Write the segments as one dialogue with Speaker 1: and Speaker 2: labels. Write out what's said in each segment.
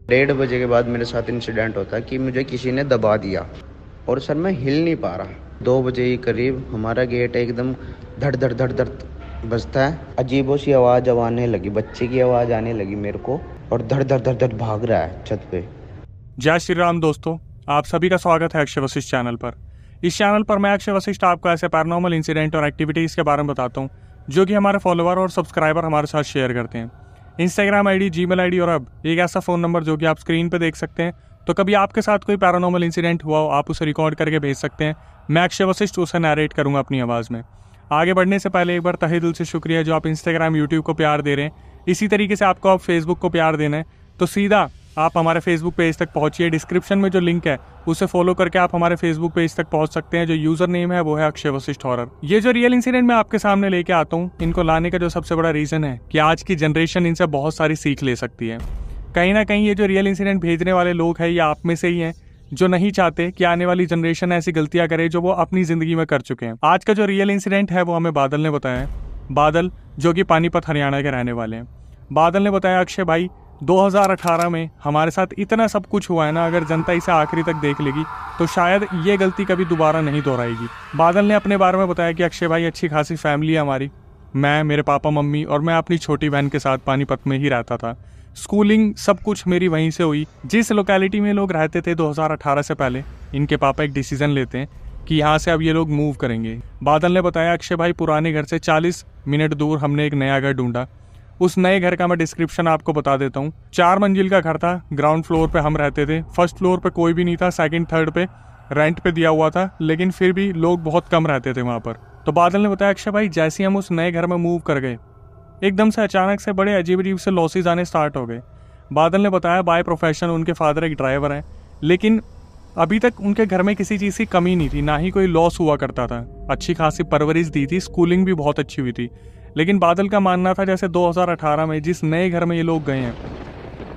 Speaker 1: 1:30 बजे के बाद मेरे साथ इंसिडेंट होता है कि मुझे किसी ने दबा दिया और सर मैं हिल नहीं पा रहा। 2 बजे के करीब हमारा गेट एकदम धड़ धड़ धड़ धड़ बजता है। अजीबो सी आवाज़ आने लगी, बच्चे की आवाज़ आने लगी मेरे को, और धड़ धड़ धड़ धड़ भाग रहा है छत पे।
Speaker 2: जय श्री राम दोस्तों, आप सभी का स्वागत है अक्षय वशिष्ठ चैनल पर। इस चैनल पर मैं अक्षय वशिष्ठ आपको ऐसे पैरानॉर्मल इंसिडेंट और एक्टिविटीज़ के बारे में बताता हूँ जो कि हमारे फॉलोअर और सब्सक्राइबर हमारे साथ शेयर करते हैं। इंस्टाग्राम आईडी, जीमेल आईडी और अब एक ऐसा फ़ोन नंबर जो कि आप स्क्रीन पर देख सकते हैं। तो कभी आपके साथ कोई पैरानॉर्मल इंसिडेंट हुआ हो, आप उसे रिकॉर्ड करके भेज सकते हैं। मैं अक्षय वशिष्ठ उसे नरेट करूँगा अपनी आवाज़ में। आगे बढ़ने से पहले एक बार तहे दिल से शुक्रिया जो आप इंस्टाग्राम, यूट्यूब को प्यार दे रहे हैं। इसी तरीके से आपको आप फेसबुक को प्यार देना है तो सीधा आप हमारे फेसबुक पेज तक पहुंचिए। डिस्क्रिप्शन में जो लिंक है उसे फॉलो करके आप हमारे फेसबुक पेज तक पहुंच सकते हैं। जो यूजर नेम है वो है अक्षय वशिष्ठ हॉरर। ये जो रियल इंसिडेंट मैं आपके सामने लेके आता हूँ, इनको लाने का जो सबसे बड़ा रीजन है कि आज की जनरेशन इनसे बहुत सारी सीख ले सकती है। कहीं ना कहीं ये जो रियल इंसिडेंट भेजने वाले लोग हैं ये आप में से ही हैं जो नहीं चाहते कि आने वाली जनरेशन ऐसी गलतियां करे जो वो अपनी जिंदगी में कर चुके हैं। आज का जो रियल इंसिडेंट है वो हमें बादल ने बताया है। बादल जो कि पानीपत हरियाणा के रहने वाले हैं। बादल ने बताया, अक्षय भाई 2018 में हमारे साथ इतना सब कुछ हुआ है ना, अगर जनता इसे आखिरी तक देख लेगी तो शायद ये गलती कभी दोबारा नहीं दोहराएगी। बादल ने अपने बारे में बताया कि अक्षय भाई अच्छी खासी फैमिली है हमारी। मैं, मेरे पापा मम्मी और मैं अपनी छोटी बहन के साथ पानीपत में ही रहता था। स्कूलिंग सब कुछ मेरी वहीं से हुई। जिस लोकेलिटी में लोग रहते थे 2018 से पहले, इनके पापा एक डिसीजन लेते हैं कि यहाँ से अब ये लोग मूव करेंगे। बादल ने बताया, अक्षय भाई पुराने घर से 40 मिनट दूर हमने एक नया घर ढूंढा। उस नए घर का मैं डिस्क्रिप्शन आपको बता देता हूँ। 4 मंजिल का घर था। ग्राउंड फ्लोर पे हम रहते थे। फर्स्ट फ्लोर पे कोई भी नहीं था। सेकंड, थर्ड पे रेंट पे दिया हुआ था, लेकिन फिर भी लोग बहुत कम रहते थे वहाँ पर। तो बादल ने बताया, अक्षय भाई जैसे हम उस नए घर में मूव कर गए, एकदम से अचानक से बड़े अजीब अजीब से लॉसेस आने स्टार्ट हो गए। बादल ने बताया, बाय प्रोफेशन उनके फादर एक ड्राइवर हैं, लेकिन अभी तक उनके घर में किसी चीज़ की कमी नहीं थी, ना ही कोई लॉस हुआ करता था। अच्छी खासी परवरिश दी थी, स्कूलिंग भी बहुत अच्छी हुई थी। लेकिन बादल का मानना था जैसे 2018 में जिस नए घर में ये लोग गए हैं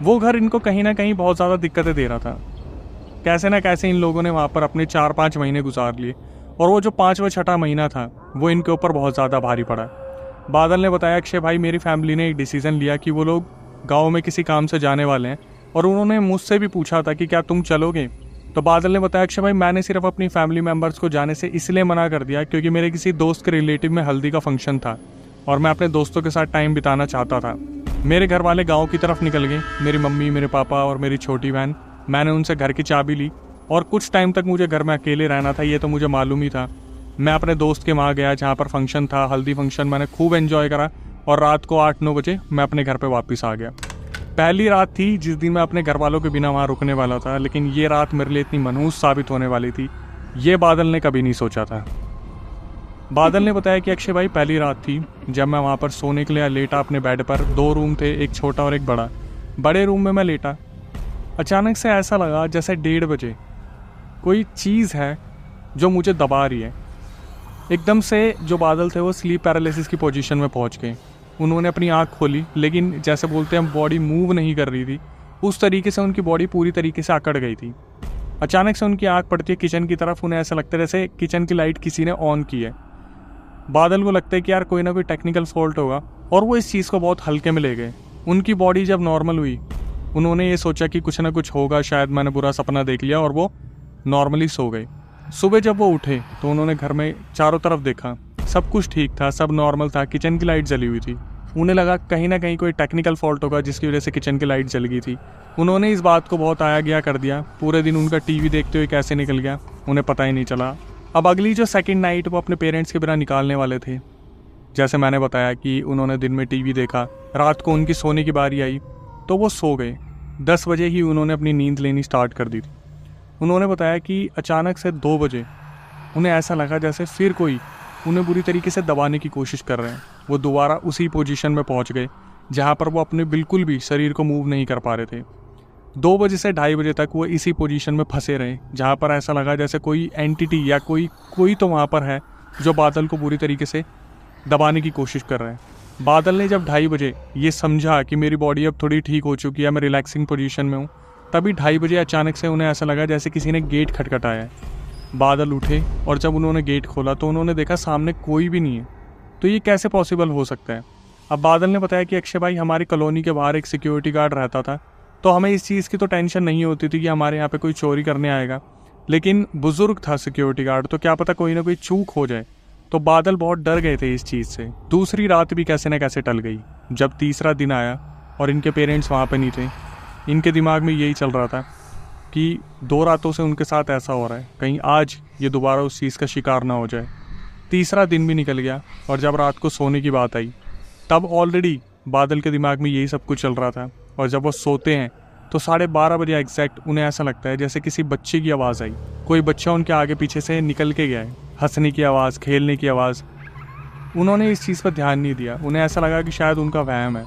Speaker 2: वो घर इनको कहीं ना कहीं बहुत ज़्यादा दिक्कतें दे रहा था। कैसे ना कैसे इन लोगों ने वहाँ पर अपने 4-5 महीने गुजार लिए और वो जो 5वां 6ठा महीना था वो इनके ऊपर बहुत ज़्यादा भारी पड़ा। बादल ने बताया, अक्षय भाई मेरी फैमिली ने एक डिसीज़न लिया कि वो लोग गाँव में किसी काम से जाने वाले हैं और उन्होंने मुझसे भी पूछा था कि क्या तुम चलोगे। तो बादल ने बताया, अक्षय भाई मैंने सिर्फ अपनी फैमिली मेम्बर्स को जाने से इसलिए मना कर दिया क्योंकि मेरे किसी दोस्त के रिलेटिव में हल्दी का फंक्शन था और मैं अपने दोस्तों के साथ टाइम बिताना चाहता था। मेरे घर वाले गांव की तरफ निकल गए, मेरी मम्मी, मेरे पापा और मेरी छोटी बहन। मैंने उनसे घर की चाबी ली और कुछ टाइम तक मुझे घर में अकेले रहना था, ये तो मुझे मालूम ही था। मैं अपने दोस्त के वहाँ गया जहाँ पर फंक्शन था, हल्दी फंक्शन। मैंने खूब एंजॉय करा और रात को 8-9 बजे मैं अपने घर पर वापस आ गया। पहली रात थी जिस दिन मैं अपने घर वालों के बिना वहाँ रुकने वाला था, लेकिन ये रात मेरे लिए इतनी मनहूस साबित होने वाली थी, ये बादल ने कभी नहीं सोचा था। बादल ने बताया कि अक्षय भाई पहली रात थी जब मैं वहाँ पर सोने के लिए लेटा अपने बेड पर। 2 रूम थे, एक छोटा और एक बड़ा। बड़े रूम में मैं लेटा, अचानक से ऐसा लगा जैसे 1:30 बजे कोई चीज़ है जो मुझे दबा रही है। एकदम से जो बादल थे वो स्लीप पैरालिसिस की पोजीशन में पहुँच गए। उन्होंने अपनी आँख खोली, लेकिन जैसे बोलते हैं बॉडी मूव नहीं कर रही थी, उस तरीके से उनकी बॉडी पूरी तरीके से अकड़ गई थी। अचानक से उनकी आँख पड़ती है किचन की तरफ। उन्हें ऐसा लगता है जैसे किचन की लाइट किसी ने ऑन की है। बादल को लगता है कि यार कोई ना कोई टेक्निकल फॉल्ट होगा और वो इस चीज़ को बहुत हल्के में ले गए। उनकी बॉडी जब नॉर्मल हुई, उन्होंने ये सोचा कि कुछ ना कुछ होगा, शायद मैंने बुरा सपना देख लिया, और वो नॉर्मली सो गए। सुबह जब वो उठे तो उन्होंने घर में चारों तरफ देखा, सब कुछ ठीक था, सब नॉर्मल था, किचन की लाइट जली हुई थी। उन्हें लगा कहीं ना कहीं कोई टेक्निकल फॉल्ट होगा जिसकी वजह से किचन की लाइट जल गई थी। उन्होंने इस बात को बहुत आया गया कर दिया। पूरे दिन उनका टीवी देखते हुए कैसे निकल गया उन्हें पता ही नहीं चला। अब अगली जो सेकंड नाइट वो अपने पेरेंट्स के बिना निकालने वाले थे। जैसे मैंने बताया कि उन्होंने दिन में टीवी देखा, रात को उनकी सोने की बारी आई तो वो सो गए। 10 बजे ही उन्होंने अपनी नींद लेनी स्टार्ट कर दी थी। उन्होंने बताया कि अचानक से 2 बजे उन्हें ऐसा लगा जैसे फिर कोई उन्हें बुरी तरीके से दबाने की कोशिश कर रहे हैं। वो दोबारा उसी पोजीशन में पहुंच गए जहां पर वो अपने बिल्कुल भी शरीर को मूव नहीं कर पा रहे थे। 2 बजे से 2:30 बजे तक वो इसी पोजीशन में फंसे रहे जहां पर ऐसा लगा जैसे कोई एंटिटी या कोई तो वहां पर है जो बादल को बुरी तरीके से दबाने की कोशिश कर रहे हैं। बादल ने जब 2:30 बजे ये समझा कि मेरी बॉडी अब थोड़ी ठीक हो चुकी है, मैं रिलैक्सिंग पोजीशन में हूँ, तभी 2:30 बजे अचानक से उन्हें ऐसा लगा जैसे किसी ने गेट खटखटाया है। बादल उठे और जब उन्होंने गेट खोला तो उन्होंने देखा सामने कोई भी नहीं है। तो ये कैसे पॉसिबल हो सकता है। अब बादल ने बताया कि अक्षय भाई हमारी कॉलोनी के बाहर एक सिक्योरिटी गार्ड रहता था तो हमें इस चीज़ की तो टेंशन नहीं होती थी कि हमारे यहाँ पे कोई चोरी करने आएगा, लेकिन बुजुर्ग था सिक्योरिटी गार्ड, तो क्या पता कोई ना कोई चूक हो जाए। तो बादल बहुत डर गए थे इस चीज़ से। दूसरी रात भी कैसे न कैसे टल गई। जब तीसरा दिन आया और इनके पेरेंट्स वहाँ पे नहीं थे, इनके दिमाग में यही चल रहा था कि 2 रातों से उनके साथ ऐसा हो रहा है, कहीं आज ये दोबारा उस चीज़ का शिकार ना हो जाए। तीसरा दिन भी निकल गया और जब रात को सोने की बात आई, तब ऑलरेडी बादल के दिमाग में यही सब कुछ चल रहा था। और जब वो सोते हैं तो 12:30 बजे एग्जैक्ट उन्हें ऐसा लगता है जैसे किसी बच्चे की आवाज़ आई, कोई बच्चा उनके आगे पीछे से निकल के गया है, हंसने की आवाज़, खेलने की आवाज़। उन्होंने इस चीज़ पर ध्यान नहीं दिया, उन्हें ऐसा लगा कि शायद उनका वहम है।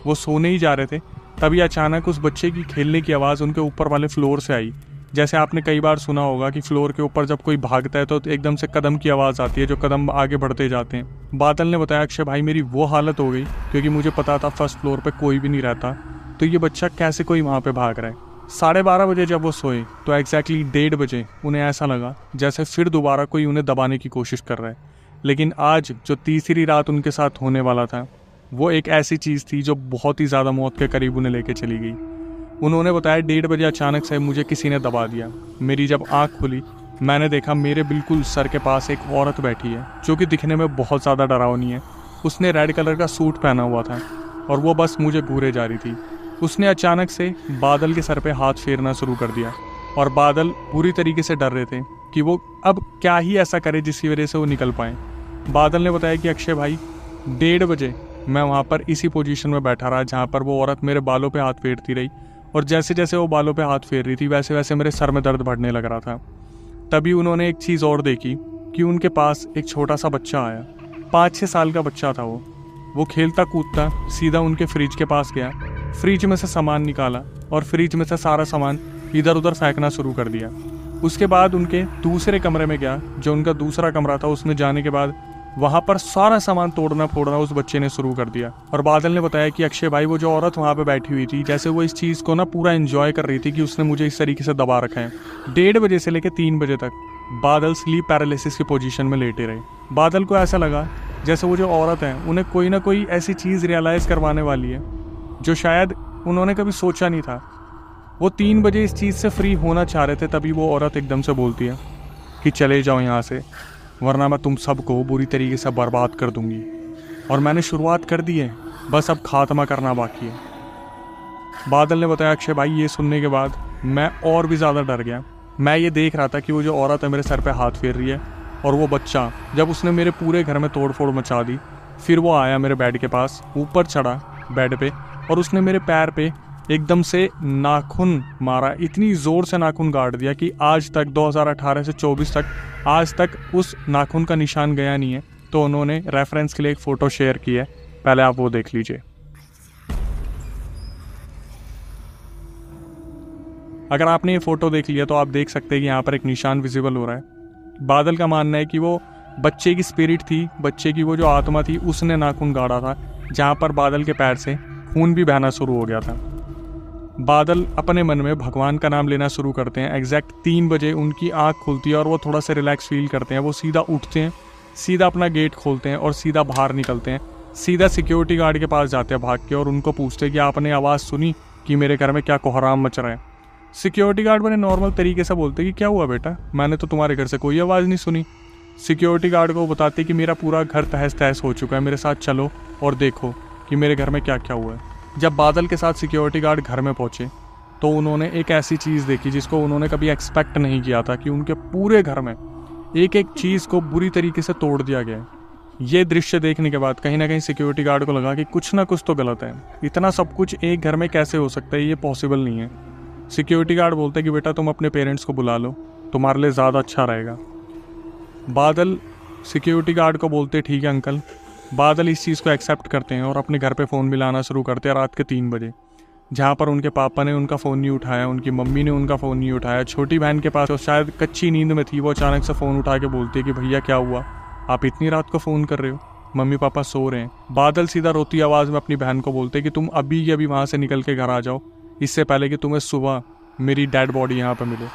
Speaker 2: वो सोने ही जा रहे थे, तभी अचानक उस बच्चे की खेलने की आवाज़ उनके ऊपर वाले फ्लोर से आई। जैसे आपने कई बार सुना होगा कि फ्लोर के ऊपर जब कोई भागता है तो एकदम से कदम की आवाज़ आती है, जो कदम आगे बढ़ते जाते हैं। बादल ने बताया, अक्षय भाई मेरी वो हालत हो गई क्योंकि मुझे पता था फर्स्ट फ्लोर पे कोई भी नहीं रहता, तो ये बच्चा कैसे कोई वहाँ पे भाग रहा है। 12:30 बजे जब वो सोए तो एग्जैक्टली 1:30 बजे उन्हें ऐसा लगा जैसे फिर दोबारा कोई उन्हें दबाने की कोशिश कर रहा है। लेकिन आज जो तीसरी रात उनके साथ होने वाला था, वो एक ऐसी चीज़ थी जो बहुत ही ज़्यादा मौत के करीब उन्हें लेके चली गई। उन्होंने बताया 1:30 बजे अचानक से मुझे किसी ने दबा दिया। मेरी जब आँख खुली, मैंने देखा मेरे बिल्कुल सर के पास एक औरत बैठी है जो कि दिखने में बहुत ज़्यादा डरावनी है। उसने रेड कलर का सूट पहना हुआ था और वो बस मुझे घूरे जा रही थी। उसने अचानक से बादल के सर पे हाथ फेरना शुरू कर दिया और बादल पूरी तरीके से डर रहे थे कि वो अब क्या ही ऐसा करे जिसकी वजह से वो निकल पाए। बादल ने बताया कि अक्षय भाई 1:30 बजे मैं वहाँ पर इसी पोजीशन में बैठा रहा जहाँ पर वो औरत मेरे बालों पे हाथ फेरती रही, और जैसे जैसे वो बालों पे हाथ फेर रही थी वैसे वैसे मेरे सर में दर्द बढ़ने लग रहा था। तभी उन्होंने एक चीज़ और देखी कि उनके पास एक छोटा सा बच्चा आया। 5-6 साल का बच्चा था वो खेलता कूदता सीधा उनके फ्रिज के पास गया, फ्रिज में से सामान निकाला और फ्रिज में से सारा सामान इधर उधर फेंकना शुरू कर दिया। उसके बाद उनके दूसरे कमरे में गया, जो उनका दूसरा कमरा था, उसमें जाने के बाद वहाँ पर सारा सामान तोड़ना फोड़ना उस बच्चे ने शुरू कर दिया। और बादल ने बताया कि अक्षय भाई वो जो औरत वहाँ पे बैठी हुई थी, जैसे वो इस चीज़ को ना पूरा एंजॉय कर रही थी कि उसने मुझे इस तरीके से दबा रखा है। 1:30 बजे से लेकर 3 बजे तक बादल स्लीप पैरालिसिस की पोजीशन में लेटे रहे। बादल को ऐसा लगा जैसे वो जो औरत है उन्हें कोई ना कोई ऐसी चीज़ रियलाइज़ करवाने वाली है जो शायद उन्होंने कभी सोचा नहीं था। वो 3 बजे इस चीज़ से फ्री होना चाह रहे थे, तभी वो औरत एकदम से बोलती है कि चले जाओ यहाँ से, वरना मैं तुम सबको बुरी तरीके से बर्बाद कर दूंगी। और मैंने शुरुआत कर दी है, बस अब खात्मा करना बाकी है। बादल ने बताया अक्षय भाई ये सुनने के बाद मैं और भी ज़्यादा डर गया। मैं ये देख रहा था कि वो जो औरत है मेरे सर पे हाथ फेर रही है, और वो बच्चा जब उसने मेरे पूरे घर में तोड़ फोड़ मचा दी, फिर वो आया मेरे बेड के पास, ऊपर चढ़ा बेड पे और उसने मेरे पैर पे एकदम से नाखून मारा। इतनी ज़ोर से नाखून गाड़ दिया कि आज तक 2018 से 24 तक आज तक उस नाखून का निशान गया नहीं है। तो उन्होंने रेफरेंस के लिए एक फ़ोटो शेयर की है, पहले आप वो देख लीजिए। अगर आपने ये फ़ोटो देख लिया तो आप देख सकते हैं कि यहाँ पर एक निशान विजिबल हो रहा है। बादल का मानना है कि वो बच्चे की स्पिरिट थी, बच्चे की वो जो आत्मा थी, उसने नाखून गाड़ा था, जहाँ पर बादल के पैर से खून भी बहना शुरू हो गया था। बादल अपने मन में भगवान का नाम लेना शुरू करते हैं। एग्जैक्ट 3 बजे उनकी आंख खुलती है और वो थोड़ा सा रिलैक्स फील करते हैं। वो सीधा उठते हैं, सीधा अपना गेट खोलते हैं और सीधा बाहर निकलते हैं। सीधा सिक्योरिटी गार्ड के पास जाते हैं भाग के और उनको पूछते हैं कि आपने आवाज़ सुनी कि मेरे घर में क्या कोहराम मच रहा है। सिक्योरिटी गार्ड बड़े नॉर्मल तरीके से बोलते कि क्या हुआ बेटा, मैंने तो तुम्हारे घर से कोई आवाज़ नहीं सुनी। सिक्योरिटी गार्ड को बताते कि मेरा पूरा घर तहस तहस हो चुका है, मेरे साथ चलो और देखो कि मेरे घर में क्या क्या हुआ है। जब बादल के साथ सिक्योरिटी गार्ड घर में पहुंचे तो उन्होंने एक ऐसी चीज़ देखी जिसको उन्होंने कभी एक्सपेक्ट नहीं किया था, कि उनके पूरे घर में एक एक चीज़ को बुरी तरीके से तोड़ दिया गया। ये दृश्य देखने के बाद कहीं ना कहीं सिक्योरिटी गार्ड को लगा कि कुछ ना कुछ तो गलत है, इतना सब कुछ एक घर में कैसे हो सकता है, ये पॉसिबल नहीं है। सिक्योरिटी गार्ड बोलते कि बेटा तुम अपने पेरेंट्स को बुला लो, तुम्हारे लिए ज़्यादा अच्छा रहेगा। बादल सिक्योरिटी गार्ड को बोलते ठीक है अंकल। बादल इस चीज़ को एक्सेप्ट करते हैं और अपने घर पे फ़ोन मिलाना शुरू करते हैं रात के 3 बजे, जहाँ पर उनके पापा ने उनका फ़ोन नहीं उठाया, उनकी मम्मी ने उनका फ़ोन नहीं उठाया। छोटी बहन के पास तो शायद कच्ची नींद में थी, वो अचानक से फ़ोन उठा के बोलती है कि भैया क्या हुआ, आप इतनी रात को फ़ोन कर रहे हो, मम्मी पापा सो रहे हैं। बादल सीधा रोती आवाज़ में अपनी बहन को बोलते कि तुम अभी के अभी वहाँ से निकल के घर आ जाओ, इससे पहले कि तुम्हें सुबह मेरी डेड बॉडी यहाँ पर मिले।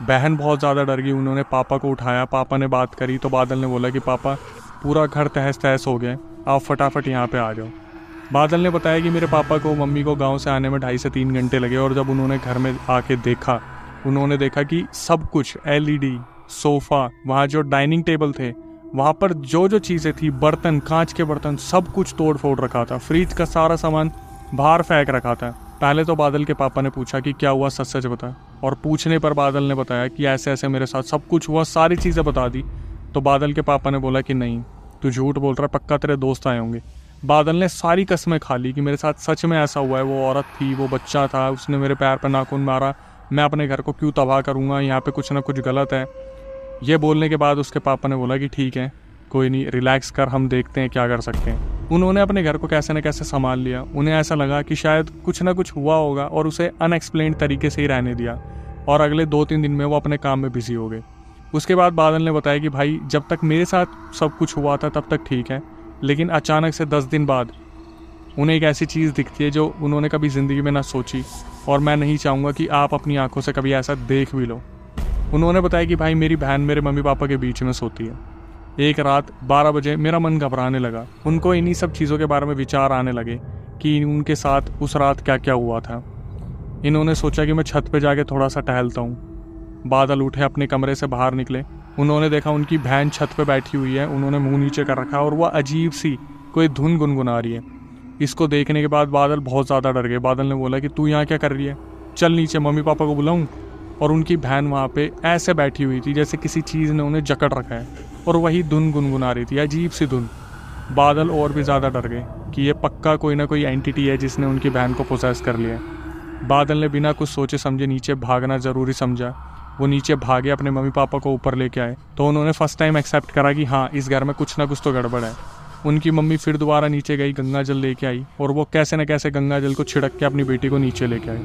Speaker 2: बहन बहुत ज़्यादा डर गई, उन्होंने पापा को उठाया, पापा ने बात करी तो बादल ने बोला कि पापा पूरा घर तहस तहस हो गया, आप फटाफट यहाँ पे आ जाओ। बादल ने बताया कि मेरे पापा को मम्मी को गांव से आने में 2.5 से 3 घंटे लगे और जब उन्होंने घर में आके देखा, उन्होंने देखा कि सब कुछ LED, सोफ़ा, वहाँ जो डाइनिंग टेबल थे, वहाँ पर जो जो चीज़ें थी, बर्तन, कांच के बर्तन, सब कुछ तोड़ फोड़ रखा था। फ्रिज का सारा सामान बाहर फेंक रखा था। पहले तो बादल के पापा ने पूछा कि क्या हुआ, सच सच बता। और पूछने पर बादल ने बताया कि ऐसे ऐसे मेरे साथ सब कुछ हुआ, सारी चीज़ें बता दी। तो बादल के पापा ने बोला कि नहीं, तू झूठ बोल रहा है, पक्का तेरे दोस्त आए होंगे। बादल ने सारी कसमें खा ली कि मेरे साथ सच में ऐसा हुआ है, वो औरत थी, वो बच्चा था, उसने मेरे पैर पर नाखून मारा, मैं अपने घर को क्यों तबाह करूँगा, यहाँ पे कुछ ना कुछ गलत है। ये बोलने के बाद उसके पापा ने बोला कि ठीक है, कोई नहीं, रिलैक्स कर, हम देखते हैं क्या कर सकते हैं। उन्होंने अपने घर को कैसे न कैसे संभाल लिया। उन्हें ऐसा लगा कि शायद कुछ ना कुछ हुआ होगा और उसे अनएक्सप्लेन्ड तरीके से ही रहने दिया, और अगले 2-3 दिन में वो अपने काम में बिजी हो गए। उसके बाद बादल ने बताया कि भाई, जब तक मेरे साथ सब कुछ हुआ था तब तक ठीक है, लेकिन अचानक से 10 दिन बाद उन्हें एक ऐसी चीज़ दिखती है जो उन्होंने कभी ज़िंदगी में ना सोची, और मैं नहीं चाहूँगा कि आप अपनी आंखों से कभी ऐसा देख भी लो। उन्होंने बताया कि भाई, मेरी बहन मेरे मम्मी पापा के बीच में सोती है। एक रात 12 बजे मेरा मन घबराने लगा। उनको इन्हीं सब चीज़ों के बारे में विचार आने लगे कि उनके साथ उस रात क्या क्या हुआ था। इन्होंने सोचा कि मैं छत पे जाके थोड़ा सा टहलता हूँ। बादल उठे, अपने कमरे से बाहर निकले। उन्होंने देखा उनकी बहन छत पे बैठी हुई है, उन्होंने मुंह नीचे कर रखा है और वह अजीब सी कोई धुन गुनगुना रही है। इसको देखने के बाद बादल बहुत ज़्यादा डर गए। बादल ने बोला कि तू यहाँ क्या कर रही है, चल नीचे, मम्मी पापा को बुलाऊँ। और उनकी बहन वहाँ पे ऐसे बैठी हुई थी जैसे किसी चीज़ ने उन्हें जकड़ रखा है, और वही धुन गुनगुना रही थी, अजीब सी धुन। बादल और भी ज़्यादा डर गए कि ये पक्का कोई ना कोई एंटिटी है जिसने उनकी बहन को पोसेस कर लिया। बादल ने बिना कुछ सोचे समझे नीचे भागना ज़रूरी समझा। वो नीचे भागे, अपने मम्मी पापा को ऊपर लेके आए। तो उन्होंने फर्स्ट टाइम एक्सेप्ट करा कि हाँ, इस घर में कुछ ना कुछ तो गड़बड़ है। उनकी मम्मी फिर दोबारा नीचे गई, गंगा जल लेके आई, और वो कैसे न कैसे गंगा जल को छिड़क के अपनी बेटी को नीचे लेके आए।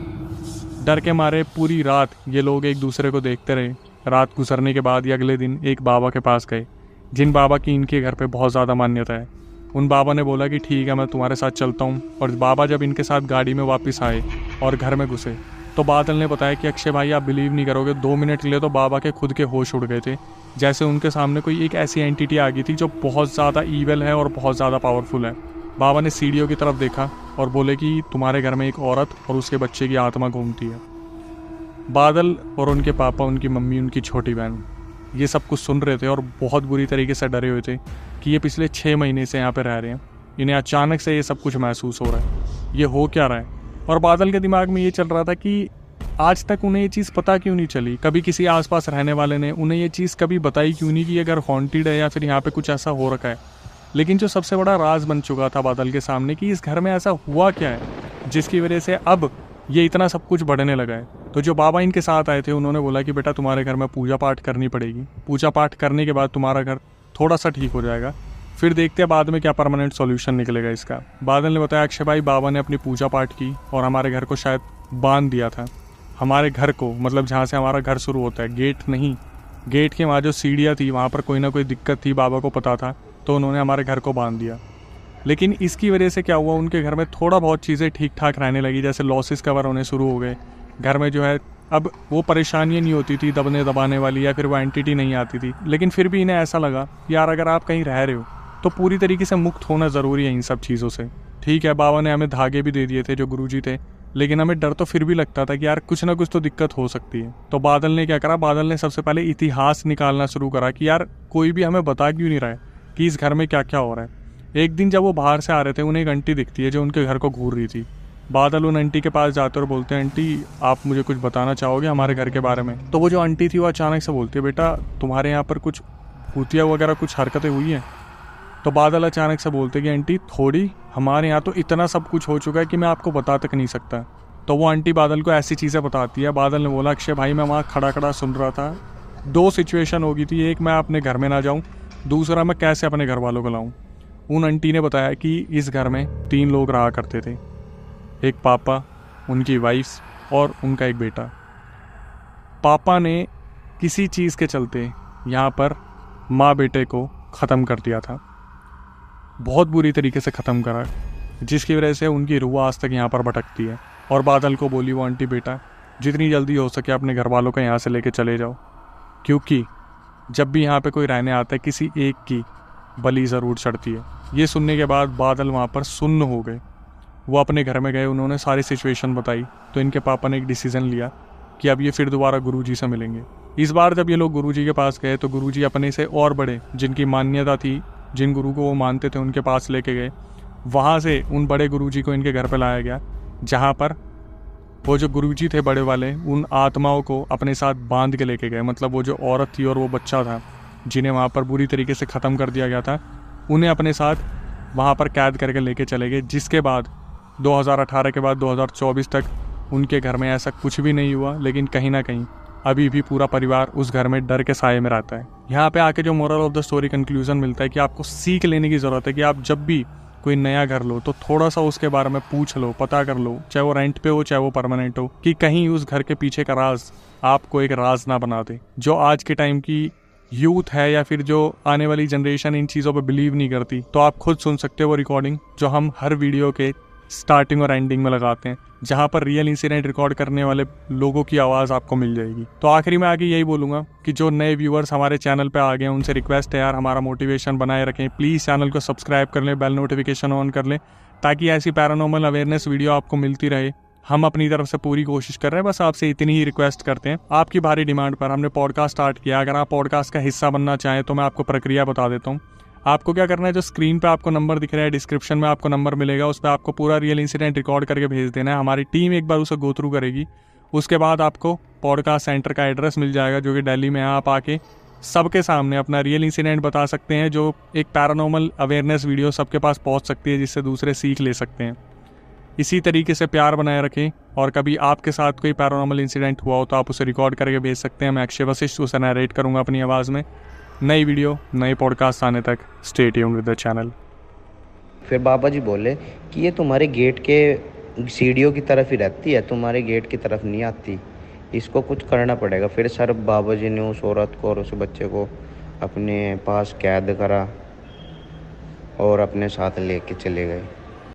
Speaker 2: डर के मारे पूरी रात ये लोग एक दूसरे को देखते रहे। रात गुजरने के बाद ये अगले दिन एक बाबा के पास गए, जिन बाबा की इनके घर पे बहुत ज़्यादा मान्यता है। उन बाबा ने बोला कि ठीक है, मैं तुम्हारे साथ चलता हूँ। और बाबा जब इनके साथ गाड़ी में वापस आए और घर में घुसे, तो बादल ने बताया कि अक्षय भाई, आप बिलीव नहीं करोगे, 2 मिनट के लिए तो बाबा के खुद के होश उड़ गए थे। जैसे उनके सामने कोई एक ऐसी एंटिटी आ गई थी जो बहुत ज़्यादा ईविल है और बहुत ज़्यादा पावरफुल है। बाबा ने सीढ़ियों की तरफ देखा और बोले कि तुम्हारे घर में एक औरत और उसके बच्चे की आत्मा घूमती है। बादल और उनके पापा, उनकी मम्मी, उनकी छोटी बहन ये सब कुछ सुन रहे थे और बहुत बुरी तरीके से डरे हुए थे कि ये पिछले 6 महीने से यहाँ पे रह रहे हैं, इन्हें अचानक से ये सब कुछ महसूस हो रहा है, ये हो क्या रहा है। और बादल के दिमाग में ये चल रहा था कि आज तक उन्हें ये चीज़ पता क्यों नहीं चली, कभी किसी आसपास रहने वाले ने उन्हें ये चीज़ कभी बताई क्यों नहीं कि ये घर हॉन्टेड है या फिर यहाँ पे कुछ ऐसा हो रखा है। लेकिन जो सबसे बड़ा राज बन चुका था बादल के सामने कि इस घर में ऐसा हुआ क्या है जिसकी वजह से अब ये इतना सब कुछ बढ़ने लगा है। तो जो बाबा इनके साथ आए थे, उन्होंने बोला कि बेटा, तुम्हारे घर में पूजा पाठ करनी पड़ेगी। पूजा पाठ करने के बाद तुम्हारा घर थोड़ा सा ठीक हो जाएगा, फिर देखते हैं बाद में क्या परमानेंट सॉल्यूशन निकलेगा इसका। बादल ने बताया, अक्षय भाई, बाबा ने अपनी पूजा पाठ की और हमारे घर को शायद बांध दिया था। हमारे घर को, मतलब जहाँ से हमारा घर शुरू होता है, गेट नहीं, गेट के वहाँ जो सीढ़ियाँ थी वहाँ पर कोई ना कोई दिक्कत थी, बाबा को पता था, तो उन्होंने हमारे घर को बांध दिया। लेकिन इसकी वजह से क्या हुआ, उनके घर में थोड़ा बहुत चीज़ें ठीक ठाक रहने लगी, जैसे लॉसेस कवर होने शुरू हो गए। घर में जो है अब वो परेशानियाँ नहीं होती थी दबने दबाने वाली, या फिर वो एंटिटी नहीं आती थी। लेकिन फिर भी इन्हें ऐसा लगा, यार अगर आप कहीं रह रहे हो तो पूरी तरीके से मुक्त होना ज़रूरी है इन सब चीज़ों से। ठीक है, बाबा ने हमें धागे भी दे दिए थे जो गुरुजी थे, लेकिन हमें डर तो फिर भी लगता था कि यार कुछ ना कुछ तो दिक्कत हो सकती है। तो बादल ने क्या करा, बादल ने सबसे पहले इतिहास निकालना शुरू करा कि यार कोई भी हमें बता क्यों नहीं रहा है कि इस घर में क्या क्या हो रहा है। एक दिन जब वो बाहर से आ रहे थे, उन्हें एक आंटी दिखती है जो उनके घर को घूर रही थी। बादल उन आंटी के पास जाते और बोलते हैं, आंटी आप मुझे कुछ बताना चाहोगे हमारे घर के बारे में। तो वो जो आंटी थी वो अचानक से बोलती है, बेटा तुम्हारे यहाँ पर कुछ भूतिया वगैरह कुछ हरकतें हुई हैं। तो बादल अचानक से बोलते कि आंटी थोड़ी, हमारे यहाँ तो इतना सब कुछ हो चुका है कि मैं आपको बता तक नहीं सकता। तो वो आंटी बादल को ऐसी चीज़ें बताती है। बादल ने बोला, अक्षय भाई, मैं वहाँ खड़ा खड़ा सुन रहा था, 2 सिचुएशन हो गई थी, एक मैं अपने घर में ना जाऊँ, दूसरा मैं कैसे अपने घर वालों को लाऊँ। उन आंटी ने बताया कि इस घर में 3 लोग रहा करते थे, एक पापा, उनकी वाइफ और उनका एक बेटा। पापा ने किसी चीज़ के चलते यहाँ पर माँ बेटे को ख़त्म कर दिया था, बहुत बुरी तरीके से ख़त्म करा, जिसकी वजह से उनकी रूह आज तक यहाँ पर भटकती है। और बादल को बोली वो आंटी, बेटा जितनी जल्दी हो सके अपने घर वालों को यहाँ से लेके चले जाओ, क्योंकि जब भी यहाँ पे कोई रहने आता है किसी एक की बलि ज़रूर चढ़ती है। ये सुनने के बाद बादल वहाँ पर सुन्न हो गए। वो अपने घर में गए, उन्होंने सारी सिचुएशन बताई। तो इनके पापा ने एक डिसीज़न लिया कि अब ये फिर दोबारा गुरुजी से मिलेंगे। इस बार जब ये लोग गुरुजी के पास गए तो गुरुजी अपने से और बड़े, जिनकी मान्यता थी, जिन गुरु को वो मानते थे, उनके पास लेके गए। वहाँ से उन बड़े गुरुजी को इनके घर पे लाया गया, जहाँ पर वो जो गुरुजी थे बड़े वाले, उन आत्माओं को अपने साथ बांध के लेके गए। मतलब वो जो औरत थी और वो बच्चा था जिन्हें वहाँ पर बुरी तरीके से ख़त्म कर दिया गया था, उन्हें अपने साथ वहाँ पर कैद करके लेके चले गए। जिसके बाद 2018 के बाद 2024 तक उनके घर में ऐसा कुछ भी नहीं हुआ, लेकिन कहीं ना कहीं अभी भी पूरा परिवार उस घर में डर के साए में रहता है। यहाँ पे आके जो moral of the story conclusion मिलता है कि आपको सीख लेने की ज़रूरत है कि आप जब भी कोई नया घर लो तो थोड़ा सा उसके बारे में पूछ लो, पता कर लो, चाहे वो रेंट पे हो चाहे वो परमानेंट हो, कि कहीं उस घर के पीछे का राज आपको एक राज ना बना दे। जो आज के टाइम की यूथ है या फिर जो आने वाली जनरेशन इन चीज़ों पे बिलीव नहीं करती, तो आप खुद सुन सकते हो वो रिकॉर्डिंग जो हम हर वीडियो के स्टार्टिंग और एंडिंग में लगाते हैं, जहाँ पर रियल इंसिडेंट रिकॉर्ड करने वाले लोगों की आवाज़ आपको मिल जाएगी। तो आखिरी में आगे यही बोलूँगा कि जो नए व्यूअर्स हमारे चैनल पे आ गए हैं उनसे रिक्वेस्ट है यार, हमारा मोटिवेशन बनाए रखें। प्लीज़ चैनल को सब्सक्राइब कर लें, बेल नोटिफिकेशन ऑन कर लें, ताकि ऐसी पैरानॉर्मल अवेयरनेस वीडियो आपको मिलती रहे। हम अपनी तरफ से पूरी कोशिश कर रहे हैं, बस आपसे इतनी ही रिक्वेस्ट करते हैं। आपकी भारी डिमांड पर हमने पॉडकास्ट स्टार्ट किया। अगर आप पॉडकास्ट का हिस्सा बनना चाहें तो मैं आपको प्रक्रिया बता देता हूँ। आपको क्या करना है, जो स्क्रीन पे आपको नंबर दिख रहा है, डिस्क्रिप्शन में आपको नंबर मिलेगा, उस पर आपको पूरा रियल इंसिडेंट रिकॉर्ड करके भेज देना है। हमारी टीम एक बार उसे गो थ्रू करेगी। उसके बाद आपको पॉडकास्ट सेंटर का एड्रेस मिल जाएगा जो कि दिल्ली में है। आप आके सबके सामने अपना रियल इंसिडेंट बता सकते हैं, जो एक पैरानॉर्मल अवेयरनेस वीडियो सबके पास पहुंच सकती है, जिससे दूसरे सीख ले सकते हैं। इसी तरीके से प्यार बनाए रखें, और कभी आपके साथ कोई पैरानॉर्मल इंसिडेंट हुआ हो तो आप उसे रिकॉर्ड करके भेज सकते हैं। मैं अक्षय वशिष्ठ उसे नरेट करूँगा अपनी आवाज़ में। नई वीडियो, नए पॉडकास्ट आने तक stay tuned with the channel.
Speaker 1: फिर बाबा जी बोले कि ये तुम्हारे गेट के सीढ़ियों की तरफ ही रहती है, तुम्हारे गेट की तरफ नहीं आती, इसको कुछ करना पड़ेगा। फिर सर बाबा जी ने उस औरत को और उस बच्चे को अपने पास कैद करा और अपने साथ लेके चले गए।